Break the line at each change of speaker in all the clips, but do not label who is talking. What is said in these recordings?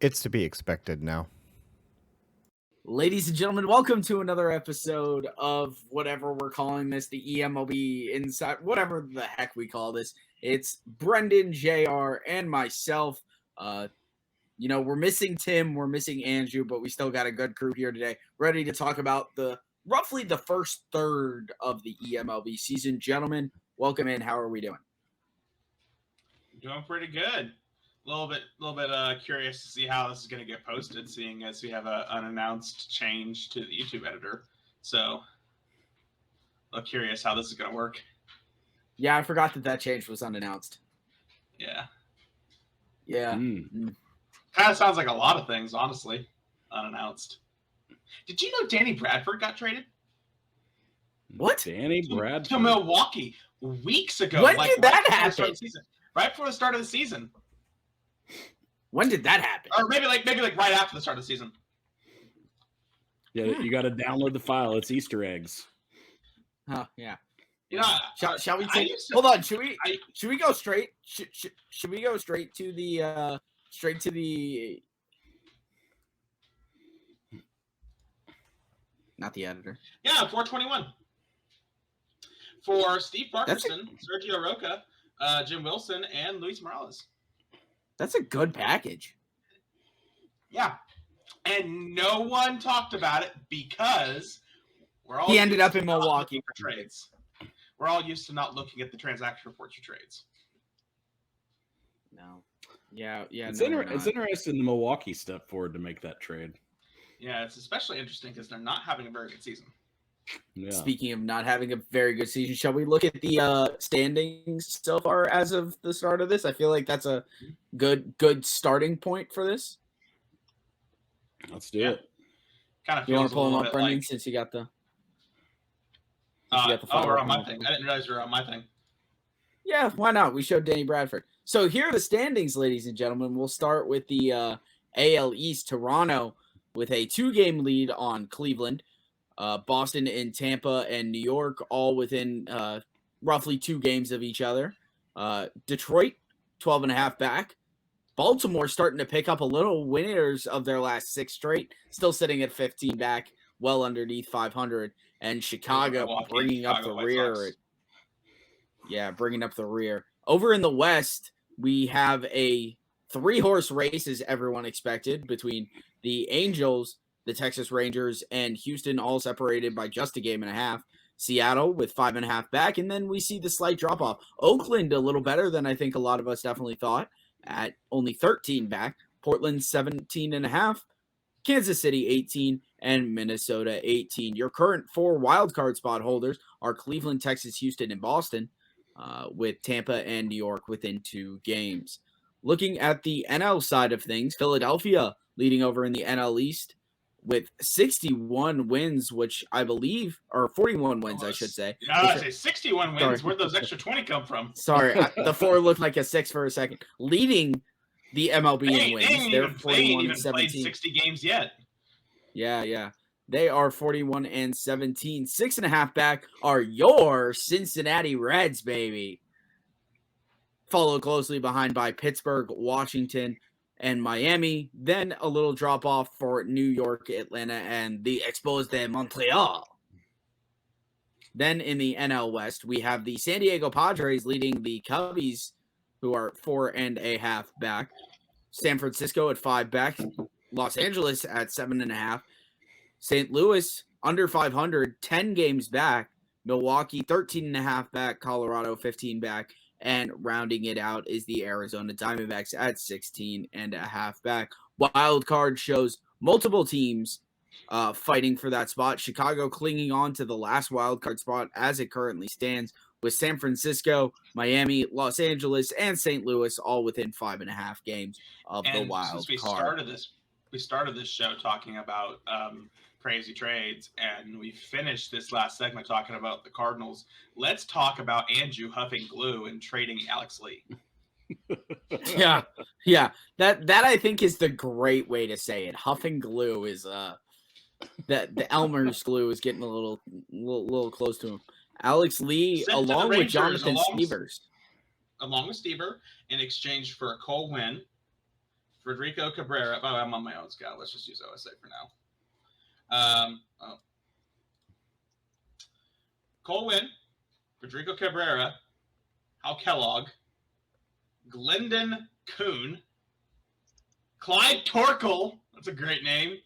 It's to be expected now.
Ladies and gentlemen, welcome to another episode of whatever we're calling this, the eMLB Inside, whatever the heck we call this. It's Brenden, JR, and myself. We're missing Tim, we're missing Andrew, but we still got a good crew here today, ready to talk about roughly the first third of the eMLB season. Gentlemen, welcome in. How are we doing?
Doing pretty good. A little bit curious to see how this is going to get posted, seeing as we have an unannounced change to the YouTube editor. So, I'm curious how this is going to work.
Yeah, I forgot that change was unannounced.
Yeah.
Mm.
Kind of sounds like a lot of things, honestly, unannounced. Did you know Danny Bradford got traded?
What?
Danny Bradford?
To Milwaukee weeks ago.
When did that happen?
Right before the start of the season.
When did that happen?
Or maybe right after the start of the season.
Yeah, you got to download the file. It's Easter eggs.
Oh yeah.
Shall
we take? Hold on. Should we go straight? Should we go straight to the not the editor?
Yeah, 421 for Steve Parkinson, Sergio Roca, Jim Wilson, and Luis Morales.
That's a good package.
Yeah. And no one talked about it because
he ended up in Milwaukee
for trades. We're all used to not looking at the transaction reports for trades.
No. Yeah.
It's interesting the Milwaukee stepped forward to make that trade.
Yeah, it's especially interesting because they're not having a very good season.
Yeah.
Speaking of not having a very good season, shall we look at the standings so far as of the start of this? I feel like that's a good starting point for this.
Let's do it.
Kind of.
You want to pull them up, Brenden, since you got the.
We're on my thing. I didn't realize we were on my thing.
Yeah, why not? We showed Danny Bradford. So here are the standings, ladies and gentlemen. We'll start with the AL East. Toronto with a 2-game lead on Cleveland. Boston and Tampa and New York all within roughly 2 games of each other. Detroit, 12.5 back. Baltimore starting to pick up a little, winners of their last 6 straight, still sitting at 15 back, well underneath 500. And Chicago bringing up the rear. Yeah, bringing up the rear. Over in the West, we have a 3-horse race, as everyone expected, between the Angels, the Texas Rangers, and Houston, all separated by just a game and a half. Seattle with 5.5 back, and then we see the slight drop-off. Oakland a little better than I think a lot of us definitely thought, at only 13 back. Portland 17.5. Kansas City 18, and Minnesota 18. Your current 4 wildcard spot holders are Cleveland, Texas, Houston, and Boston, with Tampa and New York within 2 games. Looking at the NL side of things, Philadelphia leading over in the NL East with 61 wins, which I believe, or 41 wins, I should say.
Yeah, I say 61 wins. Sorry. Where'd those extra 20 come from?
Sorry, the 4 looked like a 6 for a second. Leading the MLB in wins. They're 41 and 17.
Played 60 games yet.
Yeah. They are 41 and 17. 6.5 back are your Cincinnati Reds, baby. Followed closely behind by Pittsburgh, Washington, and Miami. Then a little drop off for New York, Atlanta, and the Expos de Montreal. Then in the NL West, we have the San Diego Padres leading the Cubbies, who are 4.5 back. San Francisco at 5 back. Los Angeles at 7.5. St. Louis under 500, 10 games back. Milwaukee 13.5 back. Colorado 15 back. And rounding it out is the Arizona Diamondbacks at 16.5 back. Wild card shows multiple teams fighting for that spot. Chicago clinging on to the last wild card spot as it currently stands, with San Francisco, Miami, Los Angeles, and St. Louis all within 5.5 games of the wild card.
We started this show talking about crazy trades, and we finished this last segment talking about the Cardinals. Let's talk about Andrew huffing glue and trading Alex Lee.
Yeah. That I think is the great way to say it. Huffing glue is that the Elmer's glue is getting a little close to him. Alex Lee, along with Jonathan Stevers.
Along with Stever, in exchange for a Cole Winn, Federico Cabrera. Oh, I'm on my own scout. Let's just use OSA for now. Cole Winn, Federico Cabrera, Hal Kellogg, Glendon Kuhn, Clyde Torkel, that's a great name,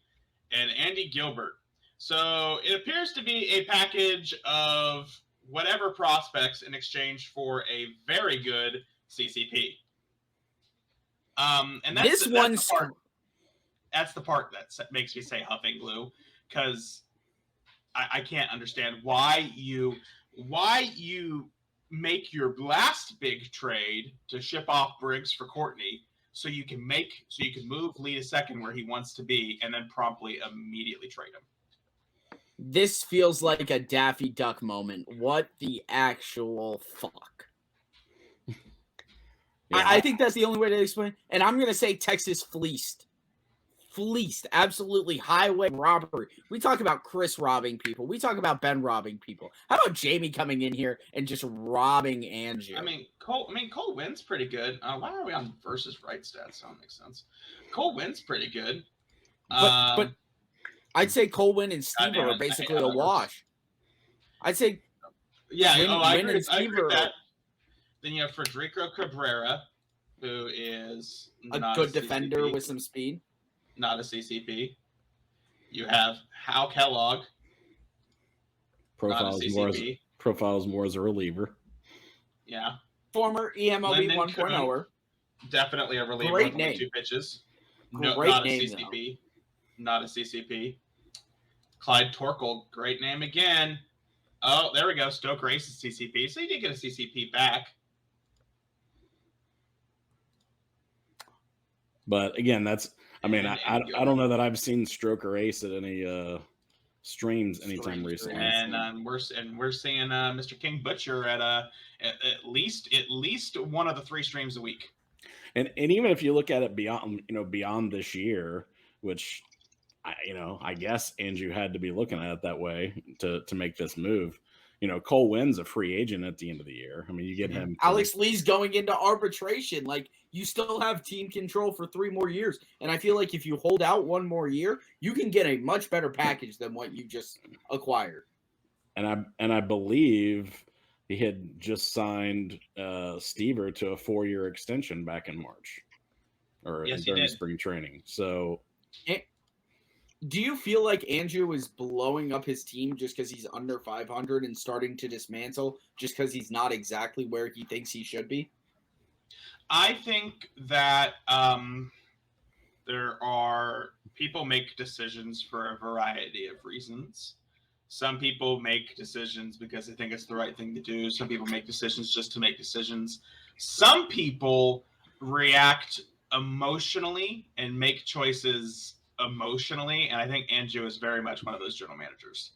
and Andy Gilbert. So it appears to be a package of whatever prospects in exchange for a very good CCP. And that's the part that makes me say huffing glue, because I can't understand why you make your last big trade to ship off Briggs for Courtney so you can move Lee to second where he wants to be and then promptly immediately trade him.
This feels like a Daffy Duck moment. What the actual fuck? Yeah. I think that's the only way to explain. And I'm going to say Texas fleeced. Absolutely highway robbery. We talk about Chris robbing people. We talk about Ben robbing people. How about Jamie coming in here and just robbing Angie?
Cole Winn's pretty good. Why are we on versus right stats? That makes sense. Cole Winn's pretty good.
But I'd say Cole Winn and Steve are basically a wash. I'd say
I agree with that. Then you have Federico Cabrera, who is
a good defender with some speed.
Not a CCP. You have Hal Kellogg.
Profiles more as a reliever.
Yeah.
Former eMLB 1.0er.
Definitely a reliever
Great
with
name.
2 pitches.
Great
not
name,
a CCP. Not a CCP. Clyde Torkel, great name again. Oh, there we go. Stoke Race is CCP. So you did get a CCP back.
But again, I don't know that I've seen Stroker Ace at any streams anytime recently.
And we're seeing Mr. King Butcher at least one of the 3 streams a week.
And even if you look at it beyond this year, which I guess Andrew had to be looking at it that way to make this move. Cole Winn's a free agent at the end of the year. I mean, you get him.
Alex Lee's going into arbitration. Like, you still have team control for 3 more years. And I feel like if you hold out 1 more year, you can get a much better package than what you just acquired. And
I believe he had just signed Stever to a 4-year extension back in March or during spring training. So.
Do you feel like Andrew is blowing up his team just because he's under 500 and starting to dismantle just because he's not exactly where he thinks he should be?
I think that there are people make decisions for a variety of reasons. Some people make decisions because they think it's the right thing to do. Some people make decisions just to make decisions. Some people react emotionally and make choices emotionally, and I think Andrew is very much one of those general managers.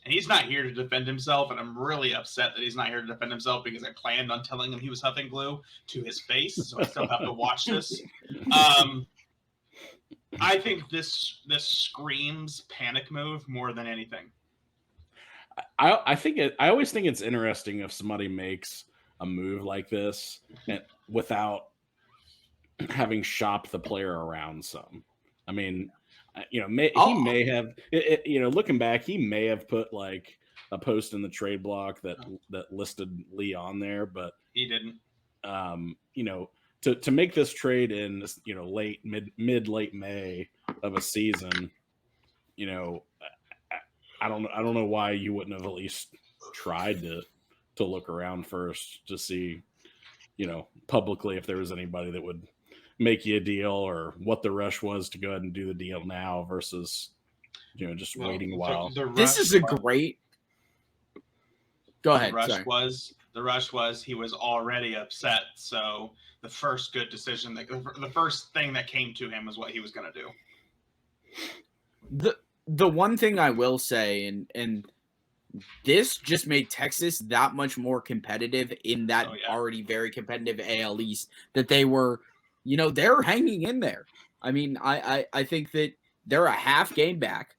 And he's not here to defend himself, and I'm really upset that he's not here to defend himself because I planned on telling him he was huffing glue to his face, so I still have to watch this. I think this screams panic move more than anything.
I always think it's interesting if somebody makes a move like this without having shopped the player around some. I mean, he may have, looking back, he may have put like a post in the trade block that listed Lee on there, but
he didn't.
To make this trade in late May of a season, I don't know why you wouldn't have at least tried to look around first to see, publicly if there was anybody that would make you a deal or what the rush was to go ahead and do the deal now versus just waiting a while.
This is a great. Go ahead.
The rush was he was already upset, so the first good decision, the first thing that came to him was what he was going to
do. The one thing I will say, and this just made Texas that much more competitive in that already very competitive AL East, that they were. They're hanging in there. I mean, I think that they're a half game back.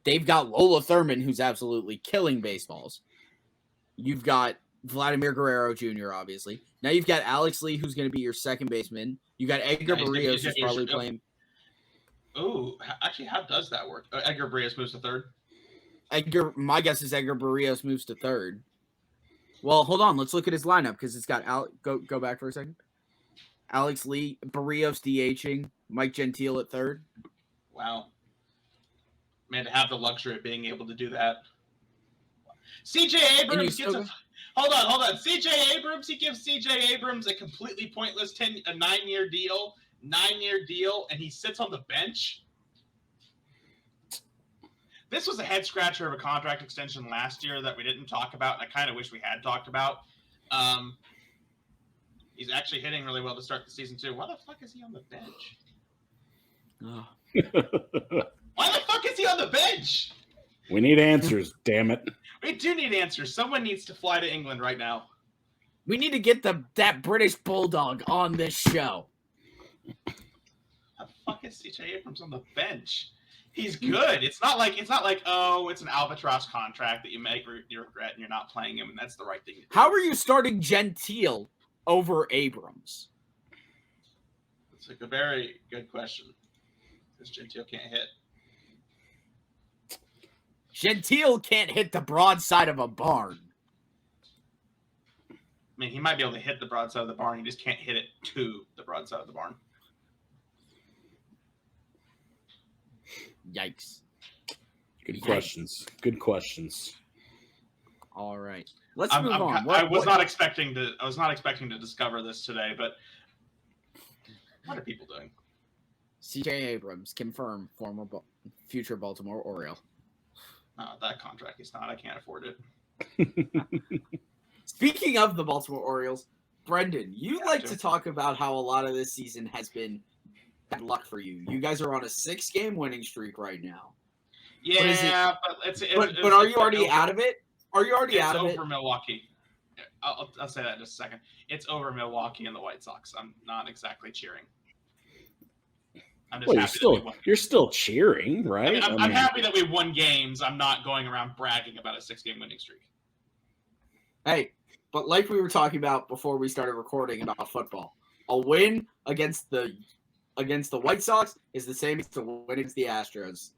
They've got Lola Thurman, who's absolutely killing baseballs. You've got Vladimir Guerrero Jr., obviously. Now you've got Alex Lee, who's going to be your second baseman. You got Edgar Barrios, who's probably playing.
Oh, actually, how does that work? Edgar Barrios moves to third.
My guess is Edgar Barrios moves to third. Well, hold on. Let's look at his lineup because it's got Go back for a second. Alex Lee, Barrios DHing, Mike Gentile at third.
Wow. Man, to have the luxury of being able to do that. CJ Abrams gets Hold on. CJ Abrams, he gives CJ Abrams a completely pointless 9-year deal, and he sits on the bench. This was a head scratcher of a contract extension last year that we didn't talk about, and I kind of wish we had talked about. He's actually hitting really well to start the season too. Why the fuck is he on the bench?
Oh.
Why the fuck is he on the bench?
We need answers, damn it.
We do need answers. Someone needs to fly to England right now.
We need to get that British Bulldog on this show.
How the fuck is CJ Abrams on the bench? He's good. It's not like oh, it's an albatross contract that you regret and you're not playing him, and that's the right thing to do.
How are you starting Gentile over Abrams?
It's a very good question. Because Gentile can't hit.
Gentile can't hit the broadside of a barn.
I mean, he might be able to hit the broadside of the barn. He just can't hit it to the broadside of the barn.
Yikes.
Good questions. Good questions.
All right. Let's move on.
I was not expecting to discover this today, but what are people doing?
CJ Abrams, confirmed future Baltimore Oriole.
That contract is not. I can't afford it.
Speaking of the Baltimore Orioles, Brenden, you like to talk about how a lot of this season has been bad luck for you. You guys are on a 6-game winning streak right now.
Yeah,
but are you already out of it? Are you already out of it?
It's over Milwaukee. I'll say that in just a second. It's over Milwaukee and the White Sox. I'm not exactly cheering. I'm just happy
you're still cheering, right?
I'm happy that we won games. I'm not going around bragging about a 6-game winning streak.
Hey, but like we were talking about before we started recording about football, a win against the White Sox is the same as a win against the Astros.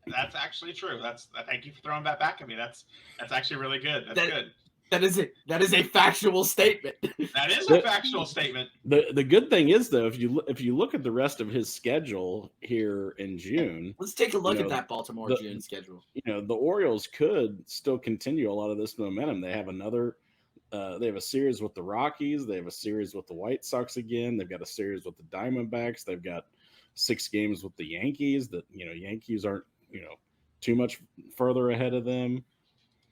That's actually true. Thank you for throwing that back at me. That's actually really good. That's good.
That is a factual statement.
That is a factual statement.
The good thing is though, if you look at the rest of his schedule here in June,
let's take a look at that Baltimore June schedule.
The Orioles could still continue a lot of this momentum. They have they have a series with the Rockies. They have a series with the White Sox again. They've got a series with the Diamondbacks. They've got 6 games with the Yankees. That Yankees aren't too much further ahead of them.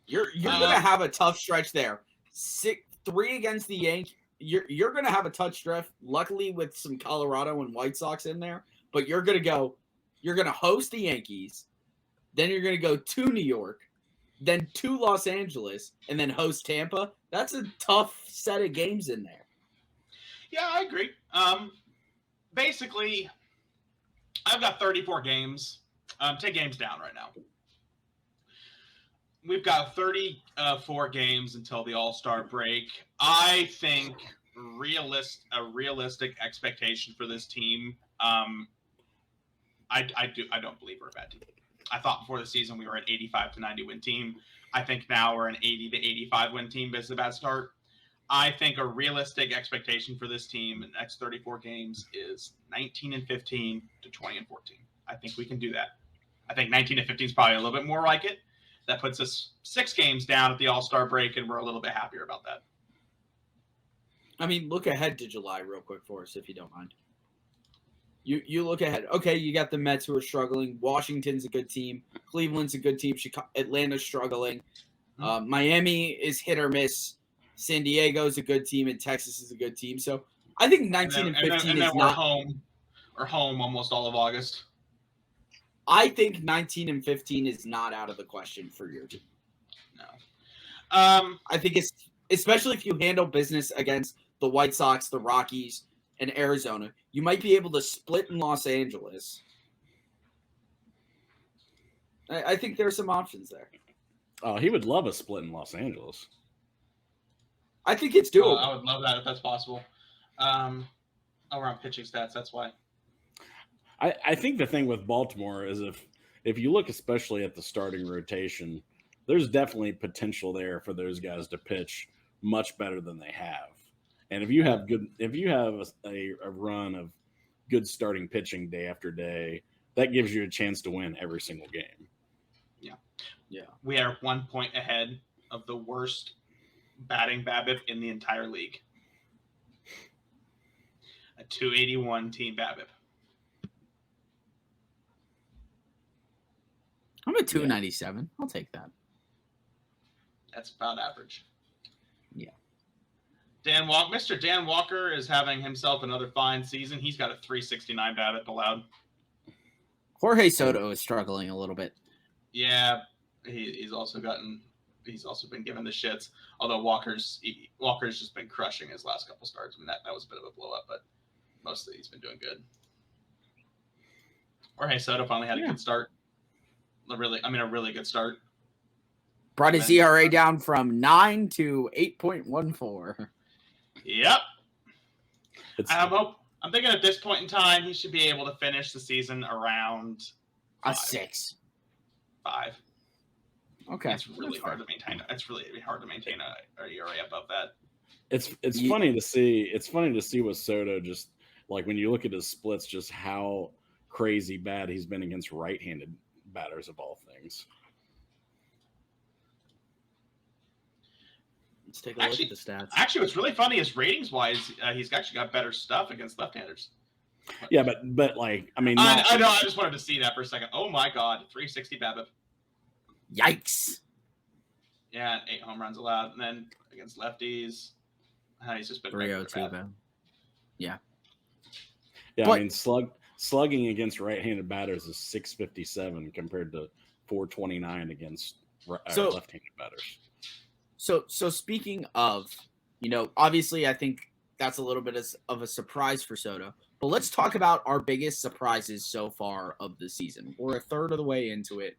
You're gonna have a tough stretch there. 3 against the Yankees. You're gonna have a tough stretch. Luckily, with some Colorado and White Sox in there, but you're gonna host the Yankees, then you're gonna go to New York, then to Los Angeles, and then host Tampa. That's a tough set of games in there.
Yeah, I agree. Basically, I've got 34 games. 10 games down right now. We've got 34 games until the All-Star break. I think a realistic expectation for this team. I don't believe we're a bad team. I thought before the season we were an 85 to 90 win team. I think now we're an 80 to 85 win team. But it's a bad start. I think a realistic expectation for this team in the next 34 games is 19-15 to 20-14. I think we can do that. I think 19-15 is probably a little bit more like it. That puts us 6 games down at the All-Star break, and we're a little bit happier about that.
I mean, look ahead to July real quick for us, if you don't mind. You look ahead. Okay, you got the Mets who are struggling. Washington's a good team. Cleveland's a good team. Atlanta's struggling. Miami is hit or miss. San Diego's a good team, and Texas is a good team. So I think 19-15 is
we're
not
home. We're home almost all of August.
I think 19-15 is not out of the question for your team.
No.
I think it's especially if you handle business against the White Sox, the Rockies, and Arizona. You might be able to split in Los Angeles. I think there are some options there.
Oh, he would love a split in Los Angeles.
I think it's doable.
I would love that if that's possible. We're on pitching stats. That's why.
I think the thing with Baltimore is if you look especially at the starting rotation, there's definitely potential there for those guys to pitch much better than they have. And if you have a run of good starting pitching day after day, that gives you a chance to win every single game.
Yeah. We are 1 point ahead of the worst batting BABIP in the entire league. A 281 team BABIP.
I'm at 297. I'll take that.
That's about average.
Yeah.
Mr. Dan Walker is having himself another fine season. He's got a 369 BABIP allowed.
Jorge Soto is struggling a little bit.
Yeah, he's also been given the shits. Although Walker's just been crushing his last couple starts. I mean, that was a bit of a blow up, but mostly he's been doing good. Jorge Soto finally had a good start. A really good start.
Brought his ERA down from 9 to 8.14.
Yep. I'm thinking at this point in time, he should be able to finish the season around
6.
5.
Okay.
It's really hard to maintain. It's really hard to maintain a ERA above that.
It's funny to see. It's funny to see with Soto, just like when you look at his splits, just how crazy bad he's been against right-handed batters of all things.
Let's take a look at the stats.
Actually, what's really funny is ratings-wise, he's actually got better stuff against left-handers.
Yeah, but like, I mean,
I know. I just wanted to see that for a second. Oh my God, 360 BABIP.
Yikes!
Yeah, and 8 home runs allowed, and then against lefties, he's just been
302. Yeah.
Yeah,
but,
I mean, slugging against right-handed batters is 657 compared to 429 against left-handed batters.
So speaking of, obviously I think that's a little bit of a surprise for Soto. But let's talk about our biggest surprises so far of the season. We're a third of the way into it.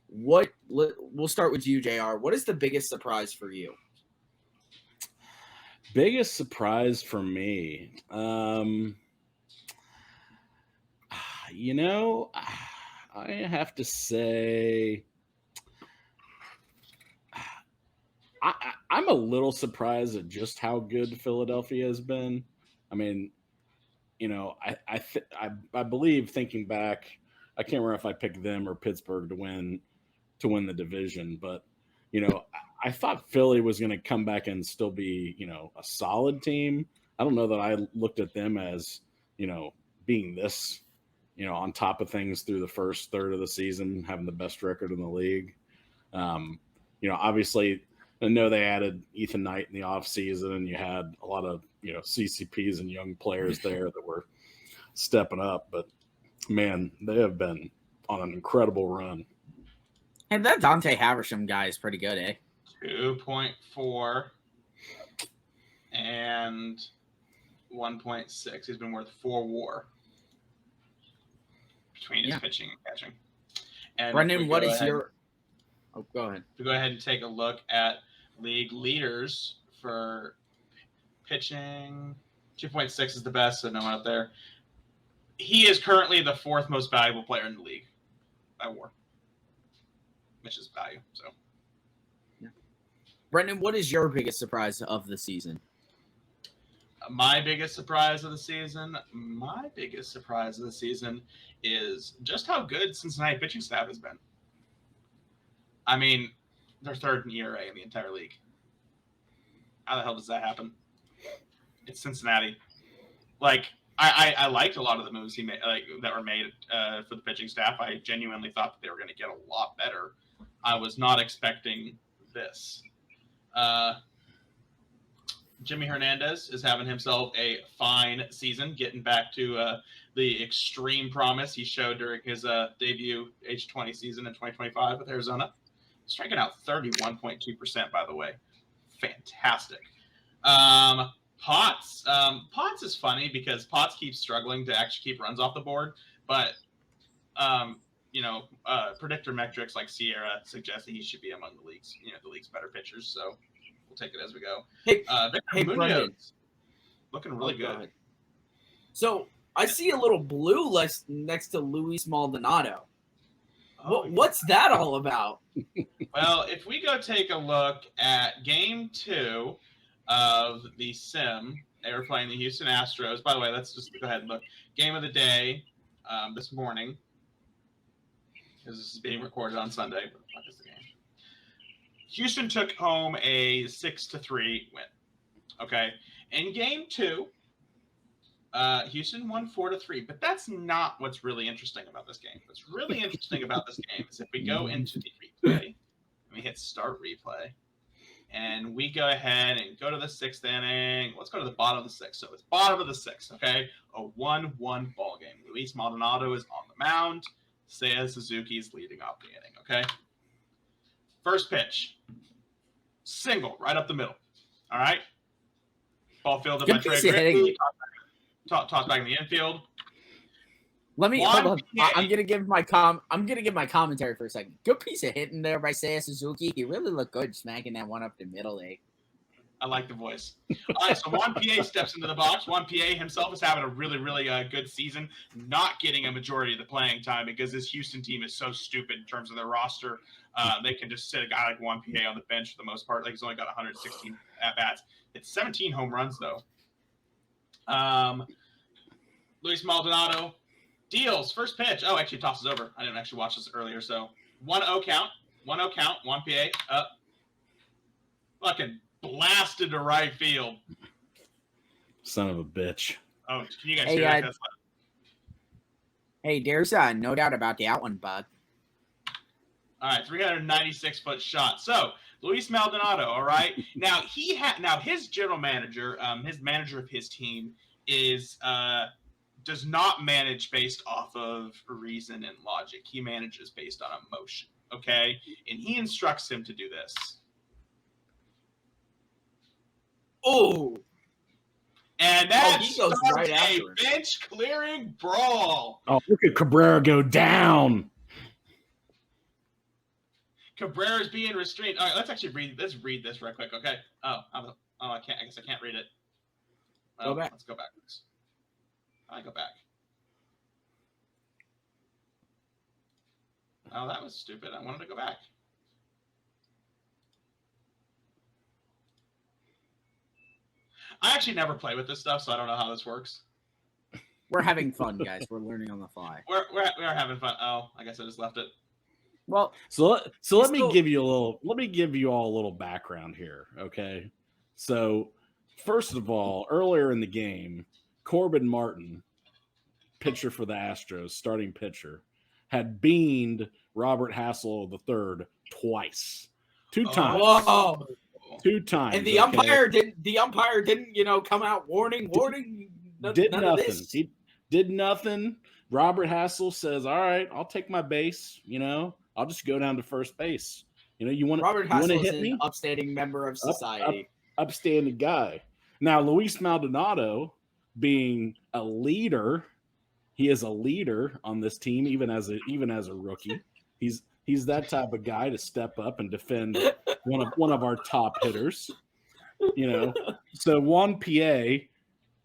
We'll start with you, JR. What is the biggest surprise for you?
Biggest surprise for me, I have to say, I'm a little surprised at just how good Philadelphia has been. I mean, I believe, thinking back, I can't remember if I picked them or Pittsburgh to win the division, but I thought Philly was going to come back and still be a solid team. I don't know that I looked at them as being this on top of things through the first third of the season, having the best record in the league. Obviously, I know they added Ethan Knight in the offseason, and you had a lot of CCPs and young players there that were stepping up. But man, they have been on an incredible run.
And that Dante Haversham guy is pretty good, eh?
2.4 and 1.6. He's been worth 4 WAR between his pitching and catching. And
Brenden, what is your? Oh, go ahead.
To go ahead and take a look at league leaders for pitching, 2.6 is the best, so no one up there. He is currently the 4th most valuable player in the league by WAR, which is value. So,
yeah. Brenden, what is your biggest surprise of the season?
My biggest surprise of the season is just how good Cincinnati pitching staff has been. I mean, they're 3rd in ERA in the entire league. How the hell does that happen? It's Cincinnati. Like, I liked a lot of the moves he made, that were made for the pitching staff. I genuinely thought that they were going to get a lot better. I was not expecting this. Jimmy Hernandez is having himself a fine season, getting back to the extreme promise he showed during his debut age 20 season in 2025 with Arizona. Striking out 31.2%, by the way. Fantastic. Potts. Potts is funny because Potts keeps struggling to actually keep runs off the board, but predictor metrics like Sierra suggest that he should be among the league's better pitchers. So we'll take it as we go.
Hey,
Victor Munoz,
Brenden.
looking really good.
Ahead. So I see a little blue next to Luis Maldonado. What's that all about?
Well, if we go take a look at Game 2 of the Sim, they were playing the Houston Astros. By the way, let's just go ahead and look. Game of the day this morning, because this is being recorded on Sunday. What is the game? Houston took home a 6-3 win. Okay, in Game 2, Houston won 4-3, but that's not what's really interesting about this game. What's really interesting about this game is if we go into the replay, and we hit start replay, and we go ahead and go to the 6th inning. Let's go to the bottom of the 6th. So it's bottom of the 6th, okay? A 1-1 ball game. Luis Maldonado is on the mound. Seiya Suzuki is leading off the inning, okay? First pitch. Single right up the middle. All right? Ball fielded by Trey Griffey. Toss back in the infield.
Hold on. I'm gonna give my commentary for a second. Good piece of hitting there by Seiya Suzuki. He really looked good smacking that one up the middle.
I like the voice. All right, so Juan PA steps into the box. Juan PA himself is having a really, really good season, not getting a majority of the playing time because this Houston team is so stupid in terms of their roster. They can just sit a guy like Juan PA on the bench for the most part. Like he's only got 116 at-bats. It's 17 home runs, though. Luis Maldonado deals. First pitch. Oh, actually tosses over. I didn't actually watch this earlier. So 1-0 count. 1-0 count. Juan PA up. Fucking blasted to right field.
Son of a bitch.
Oh, can you guys hear that?
Hey, there's no doubt about that one, bud.
All right, 396-foot shot. So Luis Maldonado, all right. Now his general manager, his manager of his team is does not manage based off of reason and logic. He manages based on emotion. Okay, and he instructs him to do this.
Oh,
and that
he goes right after
a bench clearing brawl.
Oh, look at Cabrera go down.
Cabrera's being restrained. All right, let's read this real quick, okay? I can't. I guess I can't read it.
Go back.
Let's go backwards. I go back. Oh, that was stupid. I wanted to go back. I actually never play with this stuff, so I don't know how this works.
We're having fun, guys. We're learning on the fly.
We're having fun. Oh, I guess I just left it.
Well,
so let me give you all a little background here, okay? So, first of all, earlier in the game, Corbin Martin, pitcher for the Astros, starting pitcher, had beaned Robert Hassel III twice. Two times.
Whoa.
2 times.
And the umpire didn't, come out warning.
Did nothing. He did nothing. Robert Hassel says, "All right, I'll take my base, I'll just go down to first base.
Robert Hassel
hit
is
me?
An upstanding member of society.
Upstanding guy. Now, Luis Maldonado, being a leader, he is a leader on this team, even as a rookie. He's that type of guy to step up and defend one of our top hitters. So Juan PA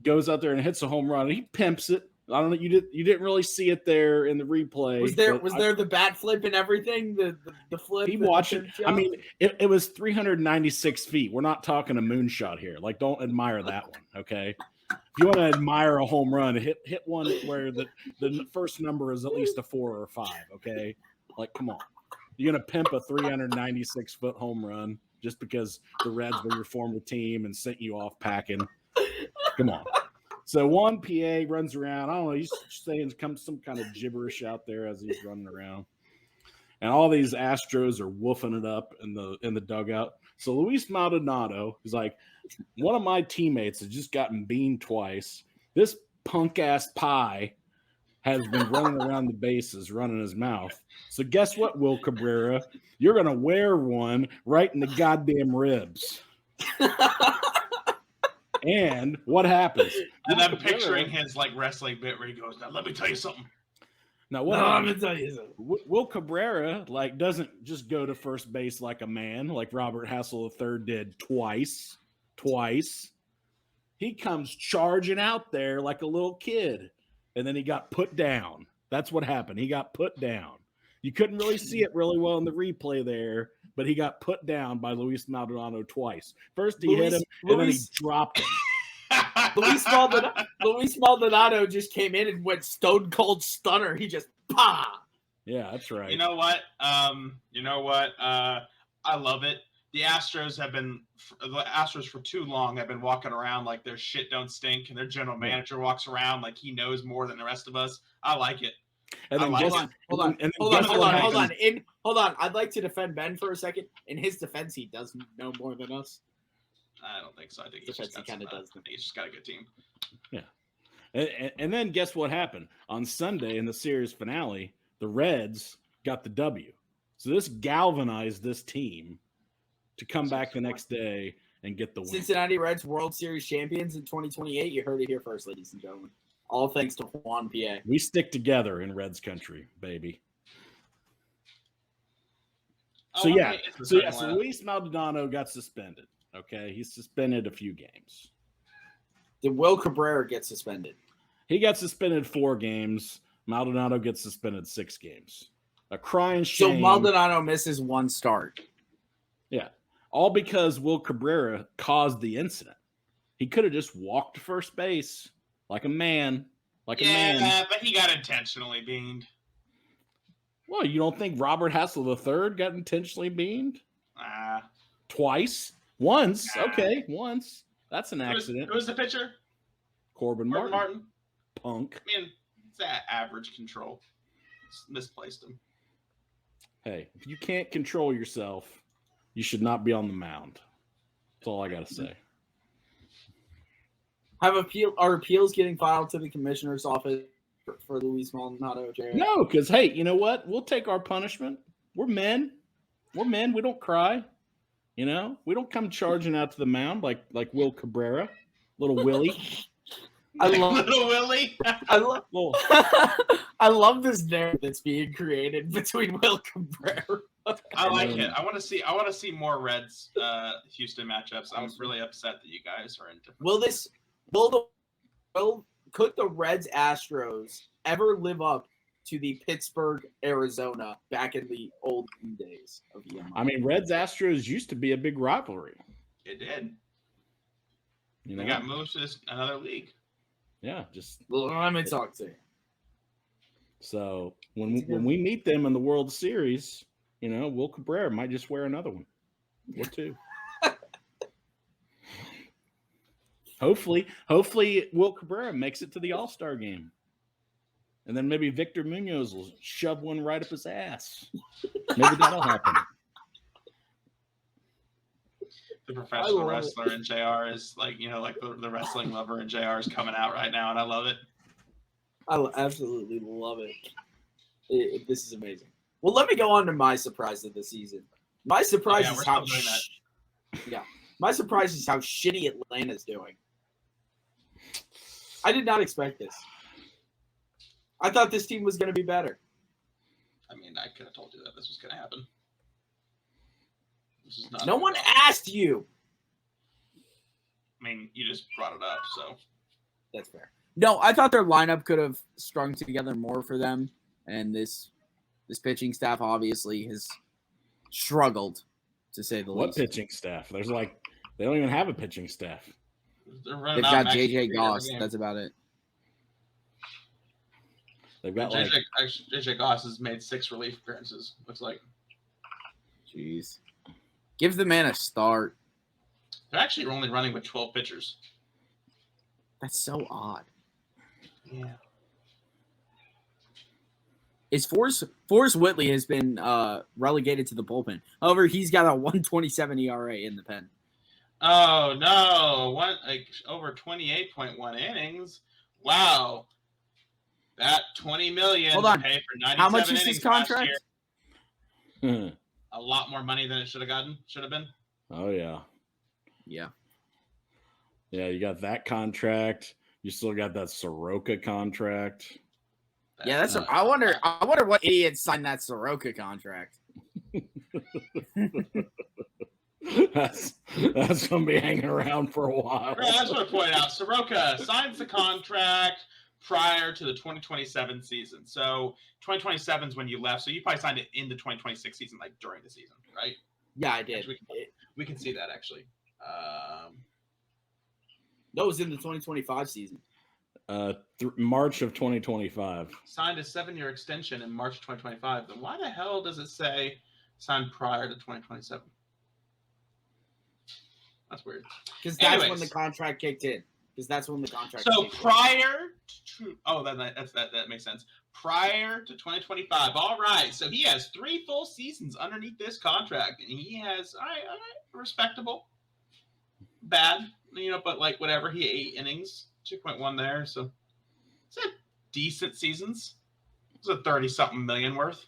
goes out there and hits a home run. And he pimps it. I don't know. You didn't really see it there in the replay.
Was there the bat flip and everything? The flip.
He watched it. I mean, it was 396 feet. We're not talking a moonshot here. Like, don't admire that one, okay? If you want to admire a home run, hit one where the first number is at least a 4 or a 5, okay? Like, come on. You're gonna pimp a 396-foot home run just because the Reds were your former team and sent you off packing? Come on. So Juan PA runs around. I don't know. He's saying some kind of gibberish out there as he's running around, and all these Astros are woofing it up in the dugout. So Luis Maldonado is like, one of my teammates has just gotten beaned twice. This punk ass pie has been running around the bases, running his mouth. So guess what, Will Cabrera? You're gonna wear one right in the goddamn ribs. And what happens?
And I'm picturing his wrestling bit where he goes, "Now let me tell you something.
Now, what
No, I'm
happens?
gonna tell you something.
Will Cabrera doesn't just go to first base like a man, like Robert Hassel III did twice. He comes charging out there like a little kid, and then he got put down. That's what happened. He got put down. You couldn't really see it really well in the replay there, but he got put down by Luis Maldonado twice. First he hit him, and then he dropped him.
Luis Maldonado just came in and went stone cold stunner. He just
Yeah, that's right.
You know what? I love it. The Astros for too long have been walking around like their shit don't stink, and their general manager walks around like he knows more than the rest of us. I like it.
And then
hold on. I'd like to defend Ben for a second. In his defense, he does know more than us.
I don't think so. I think
he's just got a good team.
Yeah. And then guess what happened? On Sunday in the series finale, the Reds got the W. So this galvanized this team to come back the next day and get the win.
Cincinnati Reds World Series champions in 2028. You heard it here first, ladies and gentlemen. All thanks to Juan P.A.
We stick together in Reds country, baby. So Luis Maldonado got suspended. Okay, he's suspended a few games.
Did Will Cabrera get suspended?
He got suspended 4 games. Maldonado gets suspended 6 games. A crying shame.
So Maldonado misses 1 start.
Yeah, all because Will Cabrera caused the incident. He could have just walked to first base like a man.
Yeah, but he got intentionally beamed.
Well, you don't think Robert Hassel III got intentionally beamed? Twice? Once? Okay, once. That's an accident.
Who was the pitcher?
Corbin Martin. Punk.
I mean, it's that average control. Just misplaced him.
Hey, if you can't control yourself, you should not be on the mound. That's all I got to say.
Are appeals getting filed to the commissioner's office for Luis Maldonado?
No, because, hey, you know what? We'll take our punishment. We're men. We don't cry. You know? We don't come charging out to the mound like Will Cabrera. Little Willie.
Little Willie.
I love this narrative that's being created between Will Cabrera.
I like it. I want to see more Reds Houston matchups. I'm really upset that you guys are in different.
Could the Reds Astros ever live up to the Pittsburgh Arizona back in the old days of eMLB?
I mean, Reds Astros used to be a big rivalry.
It did. They got moved to another league.
Yeah, just
let me talk to you.
So when we meet them in the World Series, you know, Will Cabrera might just wear another one or 2. Hopefully Will Cabrera makes it to the All-Star game. And then maybe Victor Munoz will shove one right up his ass. Maybe that'll happen.
The professional wrestler in JR is like the wrestling lover in JR is coming out right now, and I love it.
I absolutely love it. This is amazing. Well, let me go on to my surprise of the season. My surprise is how my surprise is how shitty Atlanta's doing. I did not expect this. I thought this team was going to be better.
I mean, I could have told you that this was going to happen. This is not.
No one asked you.
I mean, you just brought it up, so
that's fair. No, I thought their lineup could have strung together more for them, and this pitching staff obviously has struggled, to say the least.
What pitching staff? They don't even have a pitching staff.
They've got JJ Goss. That's about it.
They've got
JJ Goss has made 6 relief appearances. Looks like.
Jeez, give the man a start.
They're actually only running with 12 pitchers.
That's so odd.
Yeah.
Is Forrest Whitley has been relegated to the bullpen. However, he's got a 1.27 ERA in the pen.
Oh no! Over 28.1 innings. Wow, that $20 million to pay for 97
How much is his contract?
A lot more money than it should have been.
Oh yeah.
Yeah.
Yeah, you got that contract. You still got that Soroka contract.
Yeah, that's. I wonder what idiot signed that Soroka contract.
That's gonna be hanging around for a while.
I just want to point out, Soroka signs the contract prior to the 2027 season. So 2027 is when you left. So you probably signed it in the 2026 season, like during the season, right?
Yeah, I did.
Actually, we can see that actually.
That was in the 2025 season.
March of 2025.
Signed a 7-year extension in March 2025. Then why the hell does it say signed prior to 2027? That's weird.
Because that's when the contract kicked in.
So prior to that makes sense. Prior to 2025. All right. So he has 3 full seasons underneath this contract, and he has all right, respectable. Bad, but like whatever. He 8 innings, 2.1 there. So it's a decent seasons. It's a 30-something million worth.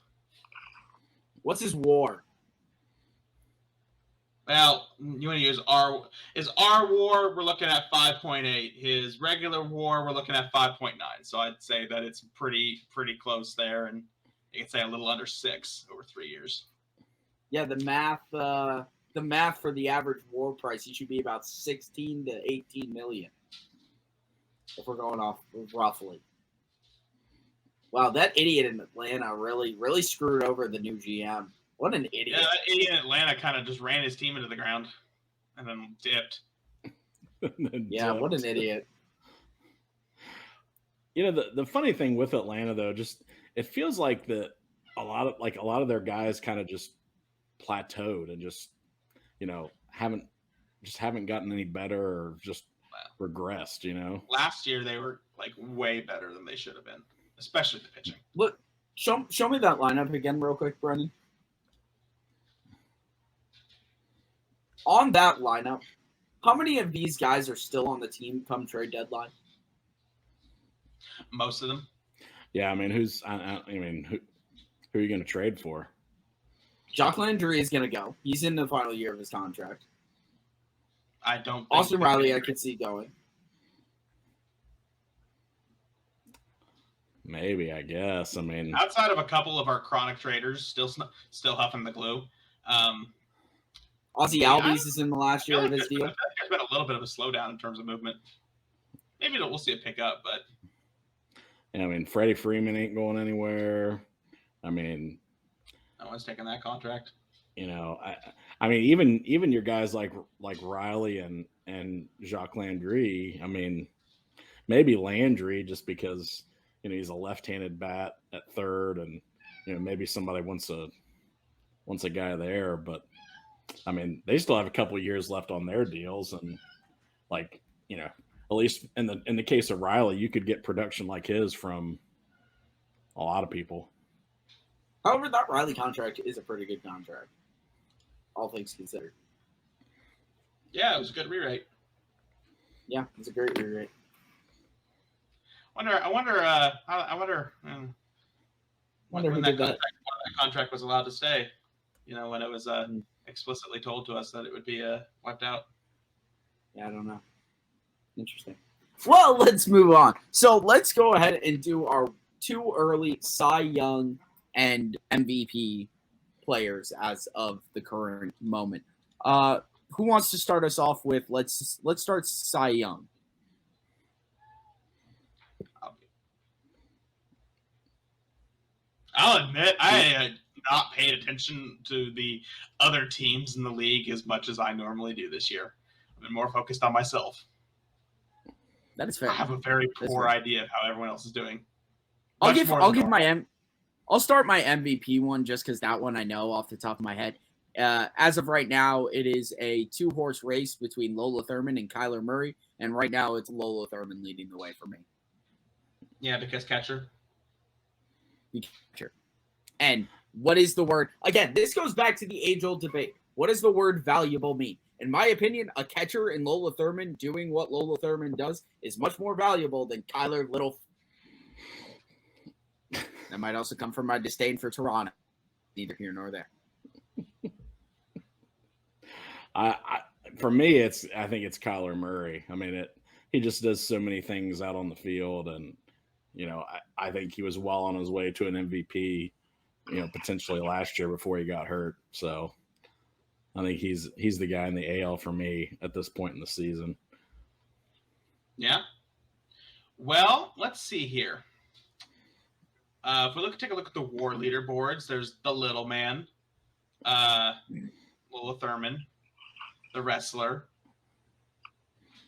What's his WAR?
Well, you want to use our WAR, we're looking at 5.8. His regular WAR, we're looking at 5.9. So I'd say that it's pretty close there, and you can say a little under 6 over 3 years.
Yeah, the math for the average WAR price, he should be about 16 to 18 million. If we're going off roughly. Wow, that idiot in Atlanta really screwed over the new GM. What an idiot.
Yeah, that idiot in Atlanta kind of just ran his team into the ground and then dipped.
Yeah, what an idiot.
The funny thing with Atlanta though, just it feels like a lot of their guys kind of just plateaued and just haven't gotten any better or just regressed.
Last year they were like way better than they should have been, especially the pitching.
Look, show me that lineup again real quick, Brenden. On that lineup, how many of these guys are still on the team come trade deadline?
Most of them.
Yeah, I mean, who are you going to trade for?
Jacques Landry is going to go. He's in the final year of his contract.
I don't.
Austin Riley, I could see going.
Maybe, I guess. I mean,
outside of a couple of our chronic traders, still huffing the glue.
Ozzy Albies is in the last year of his deal.
There's been a little bit of a slowdown in terms of movement. Maybe we'll see it pick up, but
I mean, Freddie Freeman ain't going anywhere. I mean,
no one's taking that contract.
I mean, even your guys like Riley and Jacques Landry. I mean, maybe Landry just because he's a left-handed bat at third, and maybe somebody wants a guy there, but. I mean, they still have a couple of years left on their deals, and at least in the case of Riley, you could get production like his from a lot of people.
However, that Riley contract is a pretty good contract, all things considered.
Yeah, it was a good rewrite.
Yeah, it's a great rewrite.
I wonder when that contract was allowed to stay. When it was explicitly told to us that it would be wiped out.
Yeah, I don't know. Interesting. Well, let's move on. So let's go ahead and do our 2 early Cy Young and MVP players as of the current moment. Who wants to start us off with? Let's start Cy Young.
I'll admit I not paid attention to the other teams in the league as much as I normally do this year. I've been more focused on myself.
That is fair.
I have a very poor idea of how everyone else is doing.
I'll start my MVP one just because that one I know off the top of my head. As of right now, it is a 2-horse race between Lola Thurman and Kyler Murray, and right now it's Lola Thurman leading the way for me.
Yeah, because catcher.
And what is the word? Again, this goes back to the age-old debate. What does the word valuable mean? In my opinion, a catcher in Lola Thurman doing what Lola Thurman does is much more valuable than Kyler Little. That might also come from my disdain for Toronto. Neither here nor there.
For me, I think it's Kyler Murray. I mean, he just does so many things out on the field, and I think he was well on his way to an MVP, potentially last year before he got hurt. So I think he's the guy in the AL for me at this point in the season.
Yeah. Well, let's see here. If we take a look at the WAR leaderboards, there's the little man, Lila Thurman, the wrestler,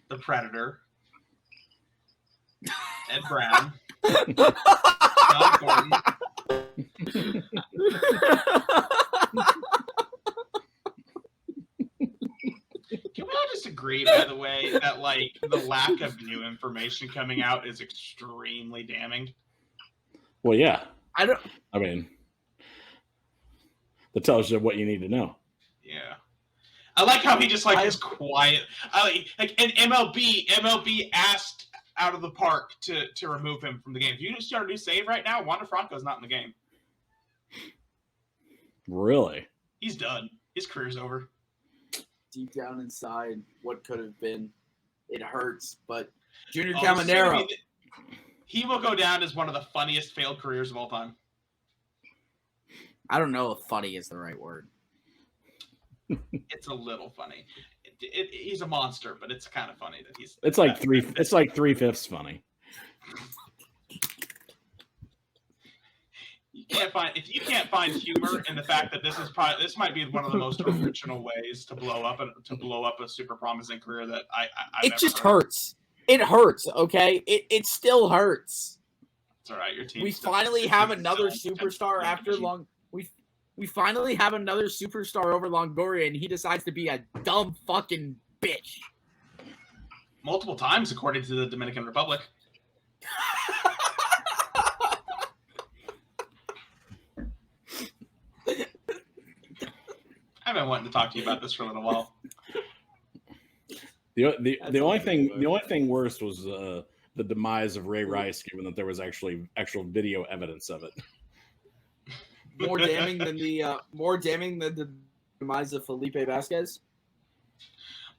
the Predator, Ed Brown, John Gordon. Can we all just agree, by the way, that like the lack of new information coming out is extremely damning?
Well, yeah.
I
mean, that tells you what you need to know.
Yeah. I like how he just is quiet. Like in MLB asked out of the park to remove him from the game. If you just start a new save right now, Wander Franco's not in the game.
Really?
He's done. His career's over.
Deep down inside, what could have been, it hurts. But Junior Caminero,
he will go down as one of the funniest failed careers of all time.
I don't know if funny is the right word.
It's a little funny. He's a monster, but it's kind of funny that he's.
It's like 3/5 funny.
If you can't find humor in the fact that this might be one of the most original ways to blow up a super promising career that I've
it just
ever heard.
Hurts. It hurts. Okay, it still hurts.
It's all right. Your team.
We finally have another superstar after long. We finally have another superstar over Longoria, and he decides to be a dumb fucking bitch.
Multiple times, according to the Dominican Republic. I've been wanting to talk to you about this for a little while.
The only thing worse was the demise of Ray Rice, given that there was actual video evidence of it.
More damning than the demise of Felipe Vasquez.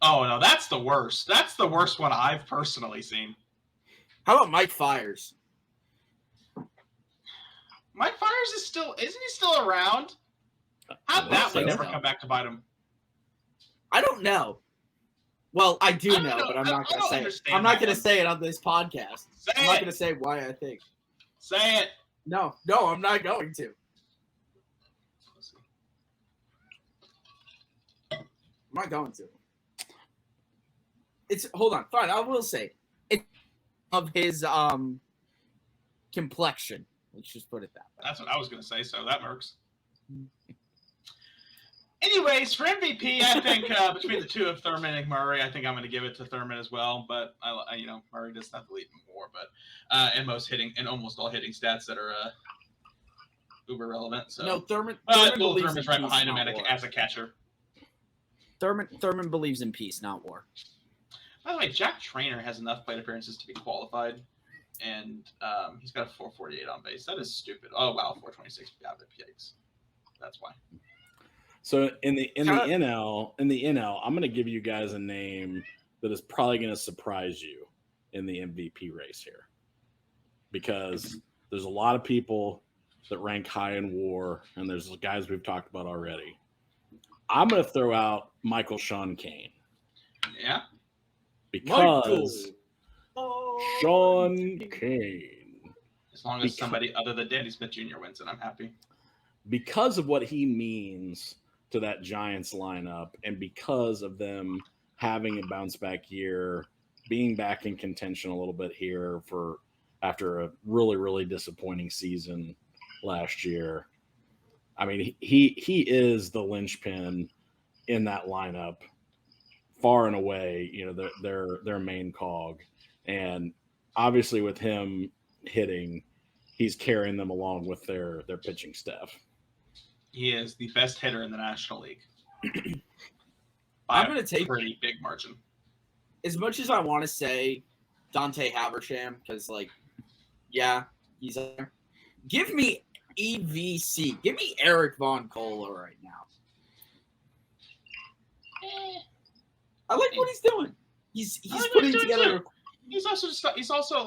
Oh no, that's the worst. That's the worst one I've personally seen.
How about Mike Fiers?
Mike Fiers isn't he still around? How'd that one never come back to bite him?
I don't know. Well, I do know, but I'm not going to say it. I'm not going to say it on this podcast. I'm not going to say why I think.
Say it.
No, I'm not going to. I'm not going to. Hold on. Fine, I will say it's of his complexion. Let's just put it that way.
That's what I was going to say, so that works. Anyways, for MVP, I think between the two of Thurman and Murray, I think I'm going to give it to Thurman as well. But Murray does not lead more, but in almost all hitting stats that are uber relevant. So
no, Thurman's
right behind him as a catcher.
Thurman believes in peace, not war.
By the way, Jack Trainer has enough plate appearances to be qualified, and he's got a 448 on base. That is stupid. Oh wow, 426. Yeah, yikes. That's why.
So in the NL, I'm going to give you guys a name that is probably going to surprise you in the MVP race here, because there's a lot of people that rank high in WAR, and there's guys we've talked about already. I'm going to throw out Michael Sean Kane.
Yeah.
Because Sean Kane.
As long as somebody other than Danny Smith Jr. wins it, I'm happy.
Because of what he means to that Giants lineup, and because of them having a bounce back year, being back in contention a little bit here after a really, really disappointing season last year. I mean, he is the linchpin in that lineup, far and away, their main cog. And obviously with him hitting, he's carrying them along with their pitching staff.
He is the best hitter in the National League.
I'm going to take
a pretty big margin.
As much as I want to say Dante Haversham, because, he's there. Give me EVC. Give me Eric Von Cola right now. I like what he's doing. He's putting together.
He's also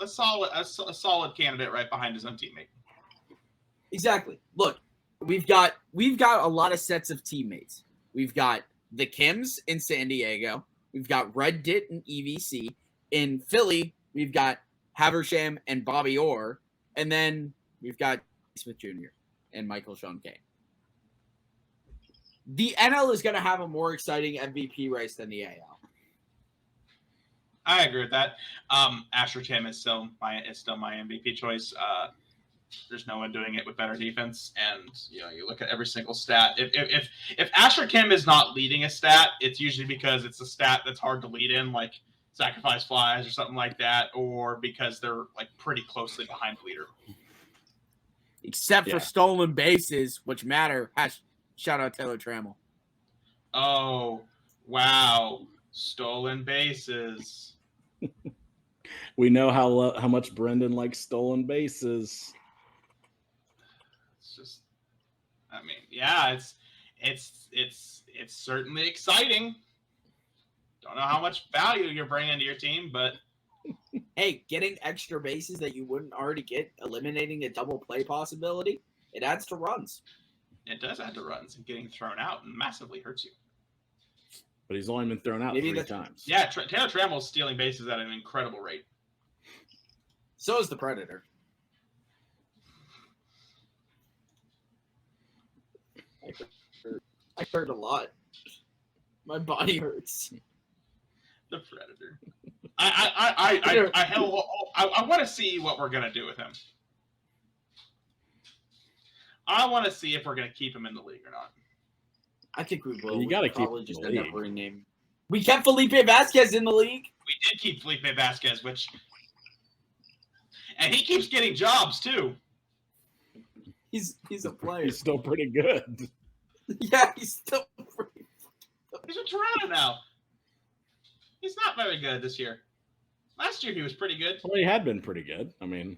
solid candidate right behind his own teammate.
Exactly. Look, we've got a lot of sets of teammates. We've got the Kims in San Diego. We've got Red Dit in EVC. In Philly, we've got Haversham and Bobby Orr. And then we've got Smith Jr. and Michael Sean Kane. The NL is going to have a more exciting MVP race than the AL.
I agree with that. Asher Tim is still my MVP choice. There's no one doing it with better defense, and you look at every single stat. If Asher Kim is not leading a stat, it's usually because it's a stat that's hard to lead in, like sacrifice flies or something like that, or because they're like pretty closely behind the leader.
Except for stolen bases, which matter. Shout out Taylor Trammell.
Oh, wow. Stolen bases.
We know how much Brenden likes stolen bases.
It's just, I mean, yeah, it's certainly exciting. Don't know how much value you're bringing to your team, but
hey, getting extra bases that you wouldn't already get, eliminating a double play possibility, it adds to runs.
It does add to runs, and getting thrown out massively hurts you.
But he's only been thrown out 3 times.
Yeah, Taylor Trammell's stealing bases at an incredible rate.
So is the Predator. I hurt a lot. My body hurts.
The Predator. I want to see what we're gonna do with him. I want to see if we're gonna keep him in the league or not.
I think we will.
You got to keep
probably
him
just
in the
end up
league.
renaming. We kept Felipe Vasquez in the league.
We did keep Felipe Vasquez, and he keeps getting jobs too.
He's a player.
He's still pretty good.
Yeah, he's still pretty.
He's in Toronto now. He's not very good this year. Last year he was pretty good.
Well, he had been pretty good. I mean,